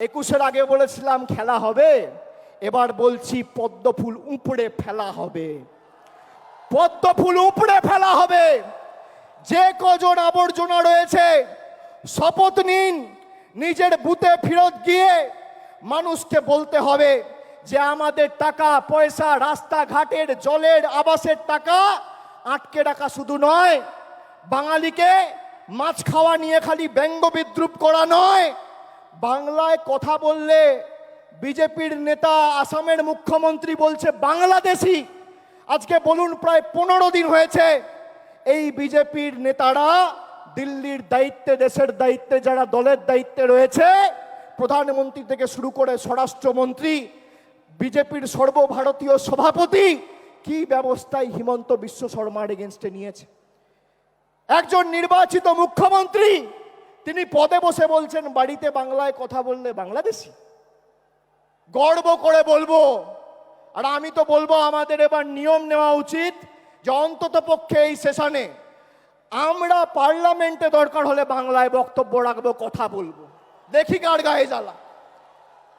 একুশের আগে বলেছিলাম খেলা হবে, এবার বলছি পদ্মফুল উপড়ে ফেলা হবে। পদ্মফুল উপড়ে ফেলা হবে। যে কজন আবর্জনা রয়েছে শপথ নিন, নিজের বুথে ফেরত গিয়ে মানুষকে বলতে হবে যে আমাদের টাকা পয়সা, রাস্তাঘাটের, জলের, আবাসের টাকা আটকে রাখা শুধু নয়, বাঙালিকে মাছ খাওয়া নিয়ে খালি ব্যঙ্গ বিদ্রুপ করা নয়, বাংলায় কথা বললে বিজেপির নেতা আসামের মুখ্যমন্ত্রী বলছে বাংলাদেশি। আজকে বলুন প্রায় 15 দিন হয়েছে এই বিজেপির নেতারা দিল্লির দায়িত্বে, দেশের দায়িত্বে, যারা দলের দায়িত্বে রয়েছে, প্রধানমন্ত্রী থেকে শুরু করে স্বরাষ্ট্রমন্ত্রী, বিজেপির সর্বভারতীয় সভাপতি, কি ব্যবস্থায় হিমন্ত বিশ্ব শর্মার এগেনস্টে নিয়েছে। একজন নির্বাচিত মুখ্যমন্ত্রী তিনি পদে বসে বলছেন বাড়িতে বাংলায় কথা বললে বাংলাদেশি। গর্ব করে বলবো। আর আমি তো বলবো আমাদের এবার নিয়ম নেওয়া উচিত যে অন্তত পক্ষে এই সেশনে আমরা পার্লামেন্টে দরকার হলে বাংলায় বক্তব্য রাখবো, কথা বলবো, দেখি কার গায়ে জ্বালা।